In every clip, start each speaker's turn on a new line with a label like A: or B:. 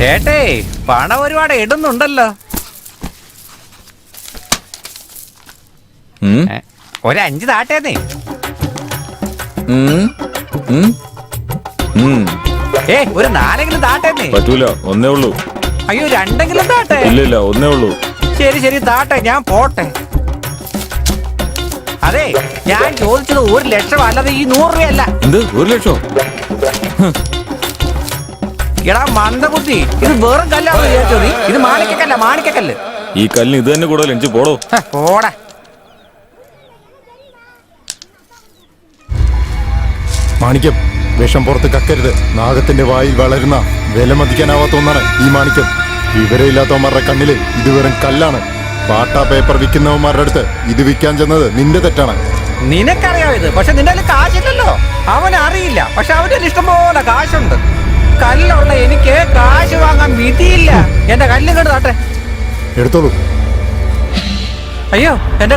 A: ഏട്ടേ പണം ഒരുപാട് ഇടുന്നുണ്ടല്ലോ. ഒരു 5 താട്ടേന്നേ. ഒരു 4 താട്ടേന്നേ.
B: പറ്റൂല, ഒന്നേ ഉള്ളൂ.
A: അയ്യോ 2 താട്ടെ.
B: ഇല്ല, ഒന്നേ ഉള്ളൂ.
A: ശരി താട്ടെ, ഞാൻ പോട്ടെ. അതെ, ഞാൻ ചോദിച്ചത് 1 ലക്ഷം അല്ലാതെ ഈ 100 രൂപയല്ല.
B: എന്ത് 1 ലക്ഷം?
A: എടാ മന്ദബുദ്ധി, ഇത് വേറും കല്ലാന്ന് വിചാരിച്ചോ നീ? ഇത് മാണിക്കക്കല്ല, മാണിക്കക്കല്ല്.
B: ഈ കല്ലിന് ഇത് തന്നെ കൂടുതൽ എനിക്ക് പോടോ.
A: പോടാ.
C: മാണിക്യം, വിഷം പുറത്ത് കക്കരുത്. നാഗത്തിന്റെ വായിൽ വളരുന്ന വിലമതിക്കാനാവാത്ത ഒന്നാണ് ഈ മാണിക്യം. വിവരമില്ലാത്തവന്മാരുടെ കണ്ണില് ഇത് വെറും കല്ലാണ്. പാട്ടാ പേപ്പർ വിൽക്കുന്നവന്മാരുടെ അടുത്ത് ഇത് വിൽക്കാൻ ചെന്നത് നിന്റെ തെറ്റാണ്.
A: നിനക്കറിയാം ഇത്, പക്ഷെ നിന്റെ കയ്യിൽ കാശില്ലല്ലോ. അവനറിയില്ല, പക്ഷെ അവന്റെ ഇഷ്ടം പോലെ കാശുണ്ട്. കല്ലുള്ള എനിക്ക് കാശ് വാങ്ങാൻ വിധിയില്ല. എന്റെ കല്ലും കണ്ട് താട്ടെ.
C: എടുത്തോളൂ.
A: അയ്യോ എന്റെ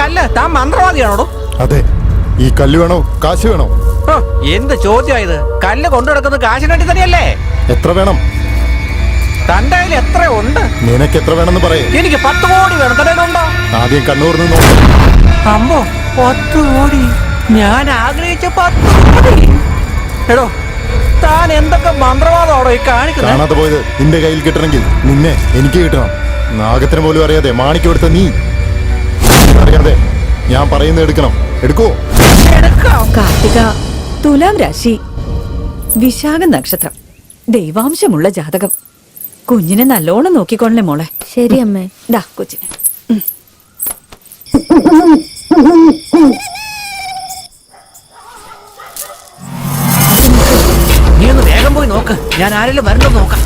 A: കല്ല്. താൻ മന്ത്രവാദിയാണോടോ?
C: അതെ. ഈ കല്ല് വേണോ കാശ് വേണോ?
A: എന്ത് ചോദ്യമായത്? കല്ല് കൊണ്ടു നടക്കുന്നത് കാശിന് വേണ്ടി തന്നെയല്ലേ?
C: എത്ര വേണം?
A: തന്റെ കയ്യിൽ എത്ര ഉണ്ട്?
C: നിനക്ക് എത്ര വേണമെന്ന് പറയേ.
A: എനിക്ക് 10 കോടി വേണം. തന്റെ ഉണ്ടോ?
C: ആദ്യം കണ്ണൂർ നിന്ന്
A: അമ്മോ, 10 കോടി. ഞാൻ ആഗ്രഹിച്ച 10 കോടി. എടോ, താൻ എന്തൊക്കെ മന്ത്രവാദമാണോ ഈ കാണിക്കുന്നത്?
C: കാണാതെ പോയത് നിന്റെ കയ്യിൽ കിട്ടണമെങ്കിൽ നിന്നെ എനിക്ക് കിട്ടണം. നാഗത്തിന് പോലും അറിയാതെ മാണിക്ക് കൊടുത്ത നീ അറിയാതെ ഞാൻ പറയുന്നത് എടുക്കണം. എടുക്കോ?
D: കാർത്തിക, തുലാം രാശി, വിശാഖ നക്ഷത്രം, ദൈവാംശമുള്ള ജാതകം. കുഞ്ഞിനെ നല്ലോണം നോക്കിക്കൊള്ളേ മോളെ.
E: ശരി അമ്മേ.
D: ദാ കൊച്ചിനെ.
A: നീ ഒന്ന് വേഗം പോയി നോക്ക്, ഞാൻ ആരെങ്കിലും വരണ്ടോ നോക്കാം.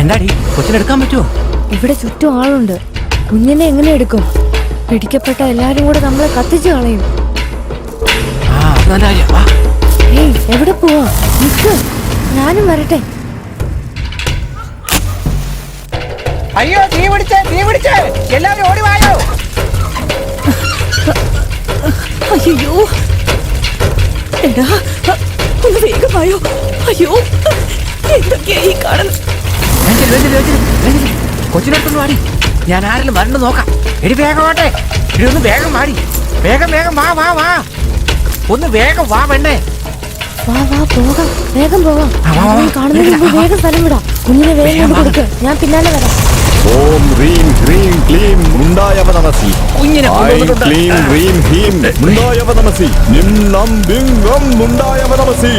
A: എന്താടി, കൊച്ചിനെടുക്കാൻ പറ്റുമോ?
E: ഇവിടെ ചുറ്റും ആളുണ്ട്. കുഞ്ഞിനെ എങ്ങനെ എടുക്കും? പിടിക്കപ്പെട്ട എല്ലാരും കൂടെ നമ്മളെ കത്തിച്ചു കളയും. ഏയ്, എവിടെ പോവാ? നിക്ക്, ഞാനും വരട്ടെ.
A: അയ്യോ, തീ പിടിച്ചേ, എല്ലാവരും ഓടി വായോ.
D: അയ്യോ, എടാ ഒന്ന് വേഗം വായോ. അയ്യോ, എന്തൊക്കെയാ ഈ കാണുന്നത്?
A: കൊച്ചിനെടുത്തൊന്ന് വാടി, ഞാൻ ആരെങ്കിലും വരണ്ടോ നോക്കാം. എടി വേഗം വാട്ടെ. എടി ഒന്ന് വേഗം വാടി. വേഗം വാ. ഒന്ന് വേഗം വാ വേണ്ടേ.
E: വാ പോകാം, വേഗം പോകാം. കാണുന്നതിന് മുമ്പ് വേഗം സ്ഥലം വിടാം. കുഞ്ഞിനെ വേഗം കൊടുക്ക്, ഞാൻ പിന്നാലെ വരാം.
B: ഓം ഹ്രീം ഹ്രീം ക്ലീം മുണ്ടായവ നമസി.
A: കുഞ്ഞിനെ
B: ഐം ക്ലീം ഹ്രീം ഹീം മുണ്ടായവ നമസി. നിം നം ബിംഗം മുണ്ടായവ നമസി.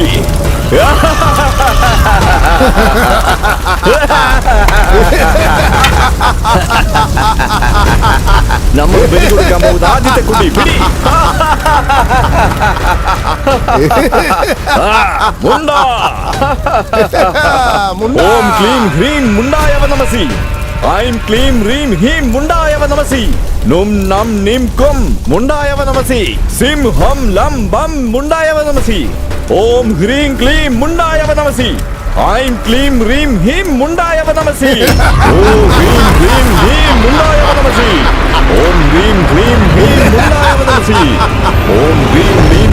B: നമ്മൾ ബലി കൊടുക്കാൻ പോകുന്ന ആദ്യത്തെ കുട്ടി പിടി. ഓം ക്ലീം ഹ്രീം മുണ്ടായവ നമസി. ഐം ക്ലീം ഹ്രീം ഹീം മുണ്ടായവ നമസി. നും നം നിം കും മുണ്ടായവ നമസി. സിം ഹം ലം ബം മുണ്ടായവ നമസി. ഓം ഹ്രീം ക്ലീം മുണ്ടായവ നമസി. ഐം ക്ലീം ഹ്രീം ഹീം മുണ്ടായവ നമസി. ഓം ഹ്രീം ഹ്രീം ഹീം മുണ്ടായവ നമസി. ഓം ഹ്രീം ഹ്രീം ഹീം മുണ്ടായവ നമസി. ഓം ഹ്രീം ഹ്രീം.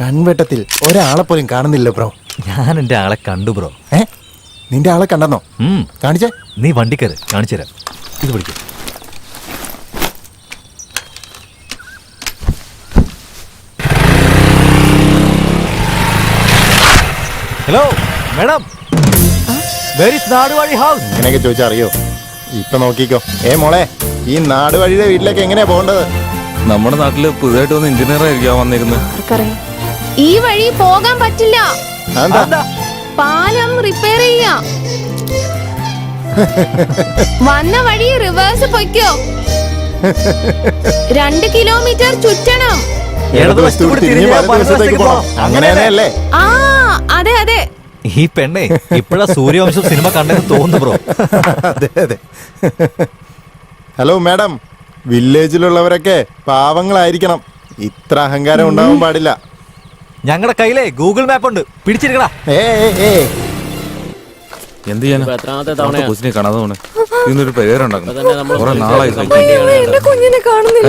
C: കൺവെട്ടത്തിൽ ഒരാളെ പോലും കാണുന്നില്ല ബ്രോ.
F: ഞാൻ എന്റെ ആളെ കണ്ടു ബ്രോ.
C: നിന്റെ ആളെ കണ്ടെന്നോ? കാണിച്ചേ.
F: നീ വണ്ടിക്കര് കാണിച്ചു തരാം. ഇത് പിടിക്കും. Hello madam, where is Naduvazhi house?
C: ഇങ്ങനെയൊക്കെ ചോദിച്ചാ അറിയോ? ഇപ്പൊ നോക്കിക്കോ. മോളെ, ഈ നാടുവഴിയുടെ വീട്ടിലേക്ക് എങ്ങനെയാ പോകേണ്ടത്?
B: നമ്മുടെ നാട്ടില് പുതുതായിട്ട് വന്ന് എഞ്ചിനീയർ ആയിരിക്കാം വന്നിരുന്നത്.
E: ഈ വഴി പോകാൻ പറ്റില്ല.
C: എന്താ?
E: പാലം റിപ്പയർ ചെയ്യാം. വന്ന വഴി റിവേഴ്സ് പൊയ്ക്കോ. 2 കിലോമീറ്റർ ചുറ്റണം.
C: അങ്ങനെയല്ലേ?
E: ആ അതെ അതെ.
F: ഈ പെണ്ണെ ഇപ്പഴാ സൂര്യവംശം സിനിമ കണ്ടെന്ന് തോന്നുന്നു ബ്രോ.
C: അതെ. ഹലോ മാഡം, വില്ലേജിലുള്ളവരൊക്കെ പാവങ്ങളായിരിക്കണം. ഇത്ര അഹങ്കാരം ഉണ്ടാവാൻ പാടില്ല.
F: ഞങ്ങളുടെ കയ്യിലെ ഗൂഗിൾ മാപ്പ് ഉണ്ട്, പിടിച്ചിരിക്കടാ.
B: എന്ത് ചെയ്യാനാ കൊച്ചിനെ കാണാതെ പോണേ. ഇതിനൊരു പേരുണ്ടാക്കണം. കുറെ നാളായി
E: എന്റെ കുഞ്ഞിനെ കാണുന്നില്ല.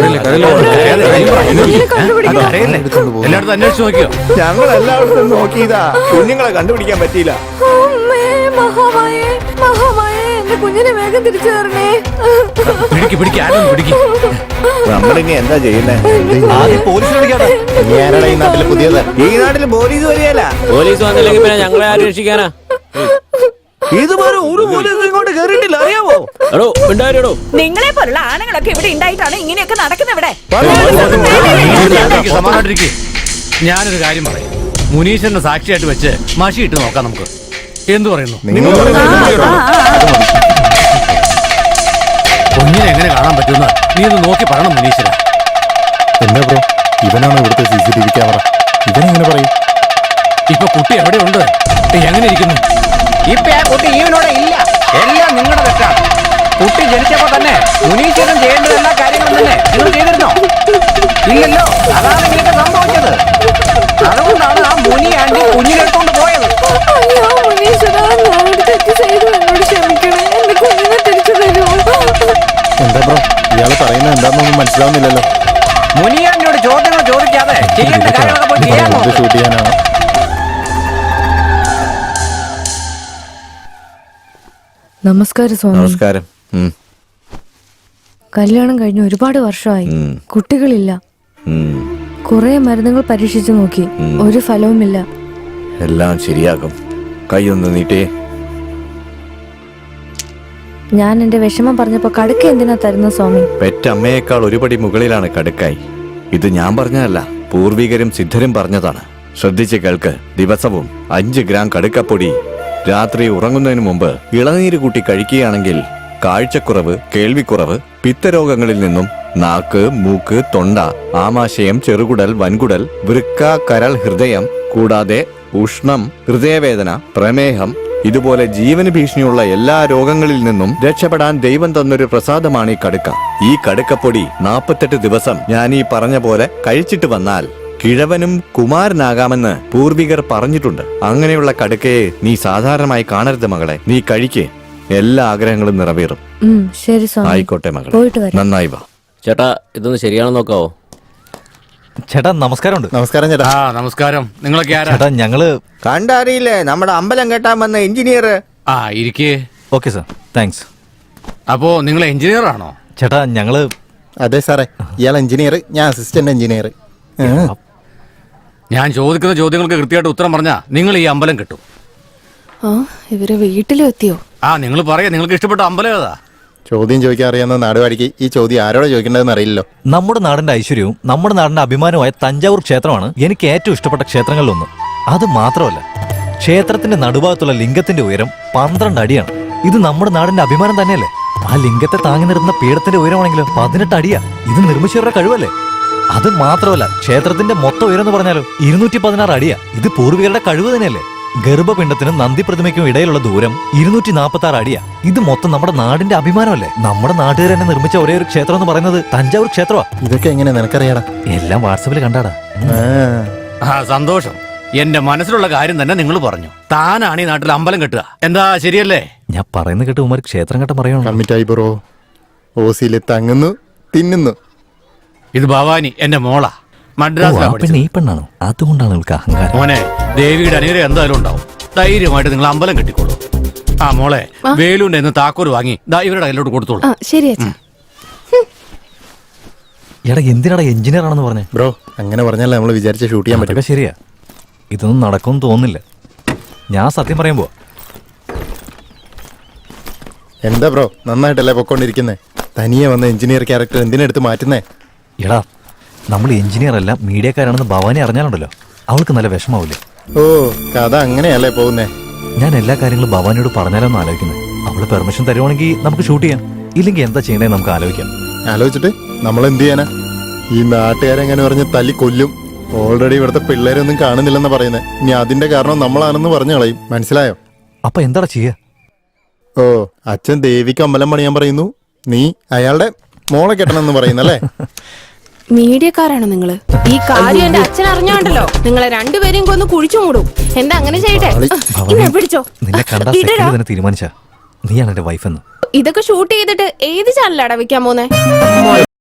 G: എല്ലായിടത്തും അന്വേഷിച്ചു നോക്കിയോ?
B: ഞങ്ങൾ എല്ലായിടത്തും നോക്കിയതാ, കുഞ്ഞുങ്ങളെ കണ്ടുപിടിക്കാൻ പറ്റിയില്ല.
E: അമ്മേ, മഹാമായേ, മഹാമായേ, എന്റെ കുഞ്ഞിനെ വേഗം തിരിച്ചു തരണേ.
G: പിടിക്ക് ആരും പിടിക്ക്.
B: നമ്മളിനി എന്താ ചെയ്യുന്നേ?
F: ആദ്യം പോലീസിനെ വിളിക്കാതെ.
C: ഈ നാട്ടിലെ പുതിയത്
B: ഈ നാട്ടിൽ പോലീസ് വരികയല്ല.
H: പോലീസ് വന്നില്ലെങ്കിൽ പിന്നെ ഞങ്ങളെ ആരും രക്ഷിക്കാനാ?
B: ഇതുവരെ ഒരു പോലീസ് ഇങ്ങോട്ട് കേറിയിട്ടില്ല, അറിയാവോ?
H: എടോ മിണ്ടായിരടോ.
D: നിങ്ങളെ പോലുള്ള ആണുങ്ങളൊക്കെ ഇവിടെ ഉണ്ടായിട്ടാണ് ഇങ്ങനെയൊക്കെ നടക്കുന്നത് ഇവിടെ.
G: സമാധാനിരിക്കെ. ഞാനൊരു കാര്യം പറയാം. മുനീശ്വരനെ സാക്ഷിയായിട്ട് വെച്ച് മഷി ഇട്ട് നോക്കാം നമുക്ക്. എന്തു പറയുന്നു? കുഞ്ഞിനെ എങ്ങനെ കാണാൻ പറ്റുന്ന നീ ഒന്ന് നോക്കി പറയണം മുനീശ്വര.
C: എന്താ ബ്രോ, ഇവനാണ് ഇവിടുത്തെ CCTV ക്യാമറ. ഇവനെങ്ങനെ പറയും?
G: ഇപ്പൊ കുട്ടി എവിടെയുണ്ട്? എങ്ങനെ ഇരിക്കുന്നു?
A: ഇപ്പൊ ആ കുട്ടി ഈവനോടെ ഇല്ല. എല്ലാം നിങ്ങളുടെ തെറ്റാണ്. കുട്ടി ജനിച്ചപ്പോ തന്നെ മുനീശ്വരൻ ചെയ്യേണ്ട എല്ലാ കാര്യങ്ങളും തന്നെ നിങ്ങൾ ചെയ്തിരുന്നോ? ഇല്ലല്ലോ. അതാണ് ഇങ്ങനെയൊക്കെ സംഭവിച്ചത്. അതുകൊണ്ടാണ് ആ മുനി ആന്റി കുഞ്ഞിനെടുത്തോണ്ട് പോയത്.
E: അയ്യോ മുനീശ്വരാ, ഞാനൊരു തെറ്റ് ചെയ്തു, എന്നോട് ക്ഷമിക്കണേ. എന്റെ കുഞ്ഞിനെ തിരിച്ചു തരുമോ?
C: എന്താ ബ്രോ, ഇയാള് പറയുന്നത് എന്താണെന്നൊന്നും മനസ്സിലാവുന്നില്ലല്ലോ.
A: മുനി ആന്റിയോട് ചോദ്യങ്ങൾ ചോദിക്കാതെ ചെയ്യേണ്ട കാര്യങ്ങളൊക്കെ പോയി ചെയ്യാൻ
C: ഇത് ഷൂട്ട് ചെയ്യാനാണ്.
E: നമസ്കാരം സ്വാമി.
B: നമസ്കാരം.
E: കല്യാണം കഴിഞ്ഞ് ഒരുപാട് വർഷമായി. കുട്ടികളില്ല. കുറെ മരുന്നുകൾ പരീക്ഷിച്ചു നോക്കി, ഒരു ഫലവുമില്ല.
B: എല്ലാം ശരിയാകും. കൈയൊന്ന് നീട്ടേ.
E: ഞാൻ എന്റെ വിഷമം പറഞ്ഞപ്പോ കടുക്ക എന്തിനാ തരുന്ന സ്വാമി?
B: പെറ്റമ്മയേക്കാൾ ഒരുപടി മുകളിലാണ് കടുക്കായി. ഇത് ഞാൻ പറഞ്ഞതല്ല, പൂർവികരും സിദ്ധരും പറഞ്ഞതാണ്. ശ്രദ്ധിച്ച് കേൾക്ക്. ദിവസവും 5 ഗ്രാം കടുക്കപ്പൊടി രാത്രി ഉറങ്ങുന്നതിന് മുമ്പ് ഇളനീര് കൂട്ടി കഴിക്കുകയാണെങ്കിൽ കാഴ്ചക്കുറവ്, കേൾവിക്കുറവ്, പിത്തരോഗങ്ങളിൽ നിന്നും നാക്ക്, മൂക്ക്, തൊണ്ട, ആമാശയം, ചെറുകുടൽ, വൻകുടൽ, വൃക്ക, കരൾ, ഹൃദയം കൂടാതെ ഉഷ്ണം, ഹൃദയവേദന, പ്രമേഹം ഇതുപോലെ ജീവന് ഭീഷണിയുള്ള എല്ലാ രോഗങ്ങളിൽ നിന്നും രക്ഷപ്പെടാൻ ദൈവം തന്നൊരു പ്രസാദമാണ് ഈ കടുക്ക. ഈ കടുക്കപ്പൊടി 48 ദിവസം ഞാൻ ഈ പറഞ്ഞ പോലെ കഴിച്ചിട്ട് വന്നാൽ കിഴവനും കുമാരനാകാമെന്ന് പൂർവികർ പറഞ്ഞിട്ടുണ്ട്. അങ്ങനെയുള്ള കടുക്കയെ നീ സാധാരണമായി കാണരുത് മകളെ. നീ കഴിക്ക്, എല്ലാ ആഗ്രഹങ്ങളും നിറവേറും.
E: ശരി സ്വാമി.
B: ആയിക്കോട്ടെ മകളെ,
E: പോയിട്ട് വരാം.
B: നന്നായി വാ.
H: ചേട്ടാ ഇതൊന്ന് ശരിയാണെന്ന് നോക്കാവോ?
F: ചേട്ടാ നമസ്കാരമുണ്ട്.
C: നമസ്കാരം ചേട്ടാ.
G: നമസ്കാരം. നിങ്ങളൊക്കെ ആരാ?
F: ചേട്ടാ ഞങ്ങള്
B: കണ്ടറിയില്ലേ, നമ്മുടെ അമ്പലം കെട്ടാൻ വന്ന എഞ്ചിനീയർ.
G: ഇരിക്കേ.
F: Okay sir, thanks.
G: അപ്പോ നിങ്ങൾ എഞ്ചിനീയർ ആണോ?
F: ചേട്ടാ ഞങ്ങള്
C: അതെ സാറേ, ഇയാൾ എഞ്ചിനീയർ, ഞാൻ അസിസ്റ്റന്റ് എഞ്ചിനീയർ.
G: ഞാൻ ചോദിക്കുന്ന ചോദ്യങ്ങൾക്ക് കൃത്യമായിട്ട് ഉത്തരം പറഞ്ഞാ നിങ്ങൾ ഈ അമ്പലം കിട്ടും.
E: ഇവര് വീട്ടിലും എത്തിയോ?
G: നിങ്ങൾ പറയാ, നിങ്ങൾക്ക് ഇഷ്ടപ്പെട്ട അമ്പലം ഏതാ?
C: ചോദ്യം ചോദിക്കാൻ അറിയാവുന്ന നാടുവാടിക്ക് ഈ ചോദ്യം ആരോടെ ചോദിക്കേണ്ടതെന്ന് അറിയില്ലല്ലോ.
F: നമ്മുടെ നാടിന്റെ ഐശ്വര്യവും നമ്മുടെ നാടിന്റെ അഭിമാനവുമായ തഞ്ചാവൂർ ക്ഷേത്രമാണ് എനിക്ക് ഏറ്റവും ഇഷ്ടപ്പെട്ട ക്ഷേത്രങ്ങളിലൊന്ന്. അത് മാത്രമല്ല, ക്ഷേത്രത്തിന്റെ നടുഭാഗത്തുള്ള ലിംഗത്തിന്റെ ഉയരം 12 അടിയാണ്. ഇത് നമ്മുടെ നാടിന്റെ അഭിമാനം തന്നെയല്ലേ? ആ ലിംഗത്തെ താങ്ങി നിർത്തുന്ന പീഠത്തിന്റെ ഉയരമാണെങ്കിലോ 18 അടിയാ. ഇത് നിർമ്മിച്ചവരുടെ കഴിവല്ലേ? അത് മാത്രമല്ല, ക്ഷേത്രത്തിന്റെ മൊത്തം ഉയരം എന്ന് പറഞ്ഞാലോ 216 അടിയാ. ഇത് പൂർവികരുടെ കഴിവ് തന്നെയല്ലേ? ഗർഭപിണ്ഡത്തിനും നന്ദി പ്രതിമയ്ക്കും ഇടയിലുള്ള ദൂരം 246 അടിയാ. ഇത് മൊത്തം നമ്മുടെ നാടിന്റെ അഭിമാനമല്ലേ? നമ്മുടെ നാട്ടുകാർ തന്നെ നിർമ്മിച്ച ഒരേ ഒരു ക്ഷേത്രം എന്ന് പറയുന്നത് തഞ്ചാവൂർ ക്ഷേത്രമാ.
C: ഇതൊക്കെ എങ്ങനെ നിനക്കറിയാടാ?
F: എല്ലാം വാട്സാപ്പിൽ കണ്ടാടാ.
G: സന്തോഷം. എന്റെ മനസ്സിലുള്ള കാര്യം തന്നെ നിങ്ങൾ പറഞ്ഞു. താനാണ് ഈ നാട്ടിൽ അമ്പലം കെട്ടുക. എന്താ ശരിയല്ലേ?
F: ഞാൻ പറയുന്ന കേട്ട് ഉമാർ ക്ഷേത്രം കെട്ടം പറയണോ?
C: കമ്മിറ്റായി ബ്രോ. ഓസിയില് തങ്ങുന്നു, തിന്നുന്നു.
G: ഇത് ഭവാനി എന്റെ മോളാ. മദ്രാസിലാണ് പഠിച്ചത്.
F: ഈ പെണ്ണാണോ? അതുകൊണ്ടാണ് നിങ്ങൾക്ക് അഹങ്കാരം.
G: മോനെ, ദേവിയുടെ അനുഗ്രഹം എന്തായാലും ഉണ്ടാവും. ധൈര്യമായിട്ട് നിങ്ങൾ അമ്പലം കെട്ടിക്കോളൂ. മോളെ, വേലുവിന്റെ ഇന്ന് താക്കോല് വാങ്ങി ഇവരുടെ കയ്യിലോട്ട് കൊടുത്തോളൂ.
E: ശരി.
F: എടാ എന്തിനാടാ എഞ്ചിനീയർ ആണെന്ന് പറഞ്ഞേ?
C: ബ്രോ, അങ്ങനെ പറഞ്ഞാലേ നമ്മൾ വിചാരിച്ച ഷൂട്ട് ചെയ്യാൻ പറ്റും.
F: ശരിയാ, ഇതൊന്നും നടക്കുമെന്ന് തോന്നുന്നില്ല. ഞാൻ സത്യം പറയുമ്പോ
C: എന്താ ബ്രോ, നന്നായിട്ടല്ലേ പൊക്കോണ്ടിരിക്കുന്നേ? തനിയെ വന്ന എഞ്ചിനീയർ ക്യാരക്ടർ എന്തിനെടുത്ത് മാറ്റുന്നേ?
F: എടാ, നമ്മൾ എഞ്ചിനീയർ അല്ല മീഡിയക്കാരാണെന്ന് ഭവാനി അറിഞ്ഞാലുണ്ടല്ലോ, അവൾക്ക് നല്ല വിഷമാവില്ലേ?
C: ഓ, കഥ അങ്ങനെയല്ലേ പോകുന്നേ?
F: ഞാൻ എല്ലാ കാര്യങ്ങളും ഭവാനിയോട് പറഞ്ഞാലോന്ന് ആലോചിക്കുന്നത്. അവള് പെർമിഷൻ തരുവാണെങ്കിൽ നമുക്ക് ഷൂട്ട് ചെയ്യാം, ഇല്ലെങ്കിൽ എന്താ ചെയ്യണേ നമുക്ക് ആലോചിക്കാം.
C: ആലോചിച്ചിട്ട് നമ്മൾ എന്ത് ചെയ്യാനാ? ഈ നാട്ടുകാരെങ്ങനെ പറഞ്ഞ് തല്ലി കൊല്ലും. ഓൾറെഡി ഇവിടുത്തെ പിള്ളേരൊന്നും കാണുന്നില്ലെന്ന് പറയുന്നത്. ഇനി അതിന്റെ കാരണം നമ്മളാണെന്ന് പറഞ്ഞു കളയും. മനസ്സിലായോ?
F: അപ്പൊ എന്താ ചെയ്യാ?
C: ഓ, അച്ഛൻ ദേവിക്ക് അമ്പലം പണിയാൻ പറയുന്നു, നീ അയാളുടെ മോളെ കെട്ടണമെന്ന് പറയുന്നല്ലേ?
I: മീഡിയക്കാരാണോ നിങ്ങള്? ഈ കാര്യം എന്റെ അച്ഛൻ അറിഞ്ഞോണ്ടല്ലോ നിങ്ങളെ രണ്ടുപേരെയും കൊന്ന് കുഴിച്ചു മൂടും. എന്താ അങ്ങനെ ചെയ്യട്ടെ? ഇന്നെ പിടിച്ചോ.
F: നിന്നെ കണ്ട
I: ഇടടാ.
F: തന്നെ തീരുമാനിച്ച നീയാണ് എന്റെ വൈഫ് എന്ന്.
I: ഇതൊക്കെ ഷൂട്ട് ചെയ്തിട്ട് ഏത് ചാനലാടാ വെക്കാൻ പോന്നെ?